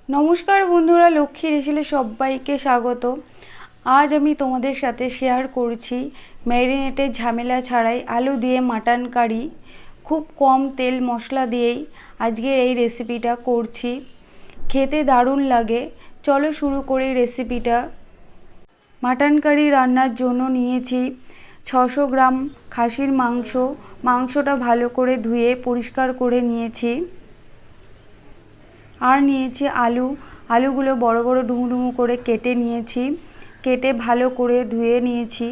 নমস্কার বন্ধুরা, লক্ষ্মী রেসিপিতে সবাইকে স্বাগত। আজ আমি তোমাদের সাথে শেয়ার করছি ম্যারিনেটের ঝামেলা ছাড়াই আলু দিয়ে মাটন কারি। খুব কম তেল মশলা দিয়েই আজকের এই রেসিপিটা করছি। খেতে দারুণ লাগে। চলো শুরু করি রেসিপিটা। মাটন কারি রান্নার জন্য নিয়েছি 600 গ্রাম খাসির মাংস। মাংসটা ভালো করে ধুয়ে পরিষ্কার করে নিয়েছি। আর নিয়েছি আলুগুলো বড় বড় ডুমু ডুমু করে কেটে নিয়েছি। কেটে ভালো করে ধুয়ে নিয়েছি।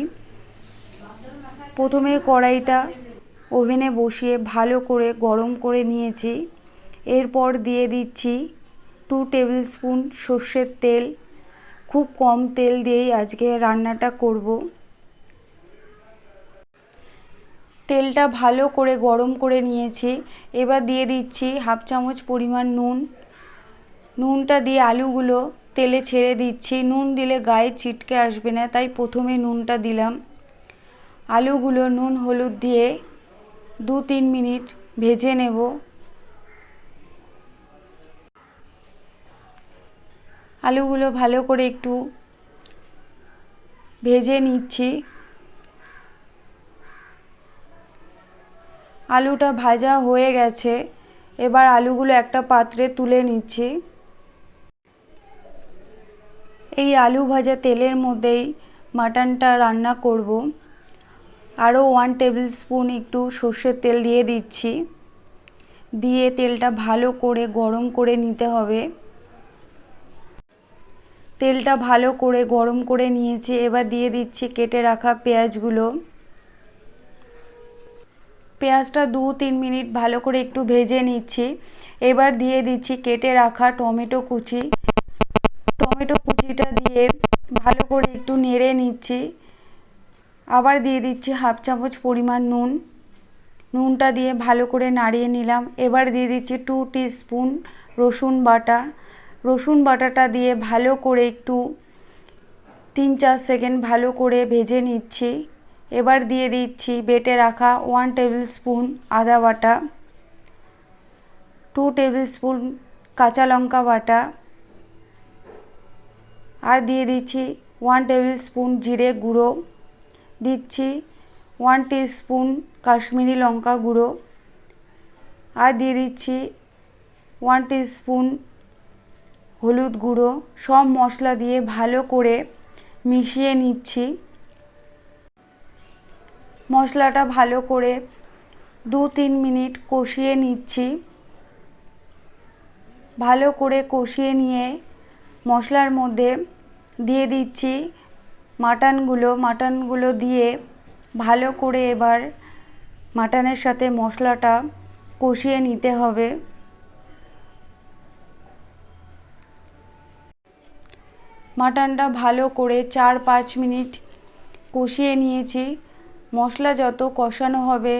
প্রথমে কড়াইটা ওভেনে বসিয়ে ভালো করে গরম করে নিয়েছি। এরপর দিয়ে দিচ্ছি 2 টেবিল স্পুন সর্ষের তেল। খুব কম তেল দিয়েই আজকে রান্নাটা করব। তেলটা ভালো করে গরম করে নিয়েছি। এবার দিয়ে দিচ্ছি হাফ চামচ পরিমাণ নুনটা দিয়ে আলুগুলো তেলে ছেড়ে দিচ্ছি। নুন দিলে গায়ে ছিটকে আসবে না, তাই প্রথমে নুনটা দিলাম। আলুগুলো নুন হলুদ দিয়ে 2-3 মিনিট ভেজে নেব। আলুগুলো ভালো করে একটু ভেজে নিচ্ছি। আলুটা ভাজা হয়ে গেছে। এবার আলুগুলো একটা পাত্রে তুলে নিচ্ছি। এই আলু ভাজা তেলের মধ্যেই মাটনটা রান্না করব। আরও 1 টেবিল স্পুন একটু সর্ষের তেল দিয়ে দিচ্ছি। দিয়ে তেলটা ভালো করে গরম করে নিতে হবে। তেলটা ভালো করে গরম করে নিয়েছি। এবার দিয়ে দিচ্ছি কেটে রাখা পেঁয়াজগুলো। পেঁয়াজটা 2-3 মিনিট ভালো করে একটু ভেজে নিচ্ছি। এবার দিয়ে দিচ্ছি কেটে রাখা টমেটো কুচিটা দিয়ে ভালো করে একটু নেড়ে নিচ্ছি। আবার দিয়ে দিচ্ছি হাফ চামচ পরিমাণ নুনটা দিয়ে ভালো করে নাড়িয়ে নিলাম। এবার দিয়ে দিচ্ছি 2 টিস্পুন রসুন বাটাটা দিয়ে ভালো করে একটু 3-4 সেকেন্ড ভালো করে ভেজে নিচ্ছি। এবার দিয়ে দিচ্ছি বেটে রাখা 1 টেবিল স্পুন আদা বাটা, 2 টেবিল স্পুন কাঁচা লঙ্কা বাটা, আর দিয়ে দিচ্ছি 1 টেবিল স্পুন জিরে গুঁড়ো, দিচ্ছি 1 টিস্পুন কাশ্মীরি লঙ্কা গুঁড়ো, আর দিয়ে দিচ্ছি 1 টিস্পুন হলুদ গুঁড়ো। সব মশলা দিয়ে ভালো করে মিশিয়ে নিচ্ছি। মশলাটা ভালো করে 2-3 মিনিট কষিয়ে নিচ্ছি। ভালো করে কষিয়ে নিয়ে মশলার মধ্যে দিয়ে দিচ্ছি মাটনগুলো দিয়ে ভালো করে এবার মাটনের সাথে মশলাটা কষিয়ে নিতে হবে। মাটনটা ভালো করে 4-5 মিনিট কষিয়ে নিয়েছি। মশলা যত কষানো হবে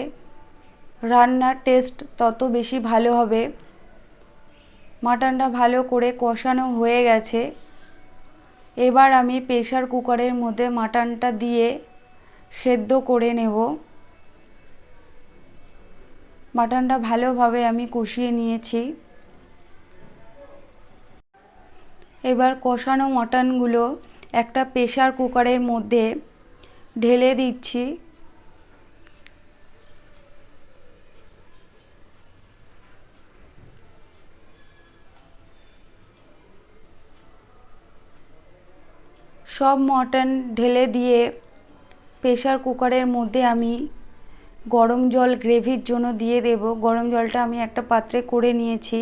রান্নার টেস্ট তত বেশি ভালো হবে। মাটনটা ভালো করে কষানো হয়ে গেছে। এবার আমি প্রেসার কুকারের মধ্যে মাটনটা দিয়ে সেদ্ধ করে নেব। মাটনটা ভালোভাবে আমি কষিয়ে নিয়েছি। এবার কষানো মাটনগুলো একটা প্রেসার কুকারের মধ্যে ঢেলে দিচ্ছি। সব মটন ঢেলে দিয়ে প্রেসার কুকারের মধ্যে আমি গরম জল গ্রেভির জন্য দিয়ে দেব। গরম জলটা আমি একটা পাত্রে করে নিয়েছি।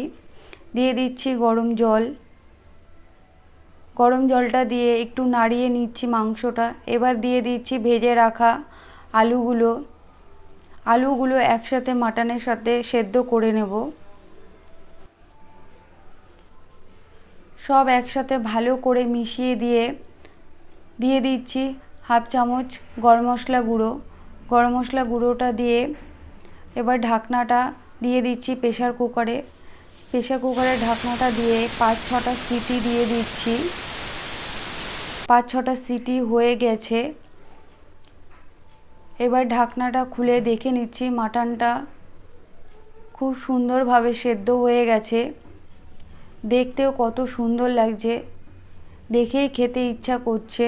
দিয়ে দিচ্ছি গরম জলটা দিয়ে একটু নাড়িয়ে নিচ্ছি মাংসটা। এবার দিয়ে দিচ্ছি ভেজে রাখা আলুগুলো একসাথে মাটনের সাথে সেদ্ধ করে নেব। সব একসাথে ভালো করে মিশিয়ে দিয়ে দিচ্ছি হাফ চামচ গরম মশলা গুঁড়োটা দিয়ে এবার ঢাকনাটা দিয়ে দিচ্ছি প্রেসার কুকারে ঢাকনাটা দিয়ে 5-6টা সিটি দিয়ে দিচ্ছি। 5-6টা সিটি হয়ে গেছে। এবার ঢাকনাটা খুলে দেখে নিচ্ছি মাটনটা খুব সুন্দরভাবে সেদ্ধ হয়ে গেছে। দেখতেও কত সুন্দর লাগছে, দেখেই খেতে ইচ্ছা করছে।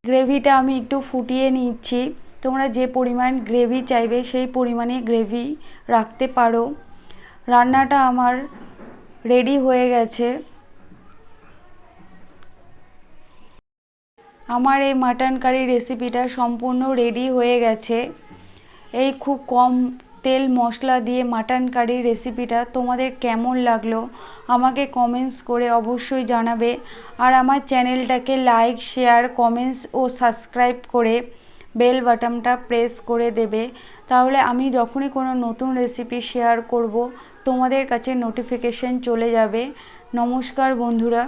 গ্রেভিটা আমি একটু ফুটিয়ে নিচ্ছি। তোমরা যে পরিমাণ গ্রেভি চাইবে সেই পরিমাণে গ্রেভি রাখতে পারো। রান্নাটা আমার রেডি হয়ে গেছে। আমার এই মাটন কারি রেসিপিটা সম্পূর্ণ রেডি হয়ে গেছে। এই খুব কম তেল মশলা দিয়ে মাটন কারি রেসিপিটা তোমাদের কেমন লাগলো আমাকে কমেন্টস করে অবশ্যই জানাবে। আর আমার চ্যানেলটাকে লাইক, শেয়ার, কমেন্টস ও সাবস্ক্রাইব করে বেল বাটনটা প্রেস করে দেবে। তাহলে আমি যখনই কোনো নতুন রেসিপি শেয়ার করব তোমাদের কাছে নোটিফিকেশন চলে যাবে। নমস্কার বন্ধুরা।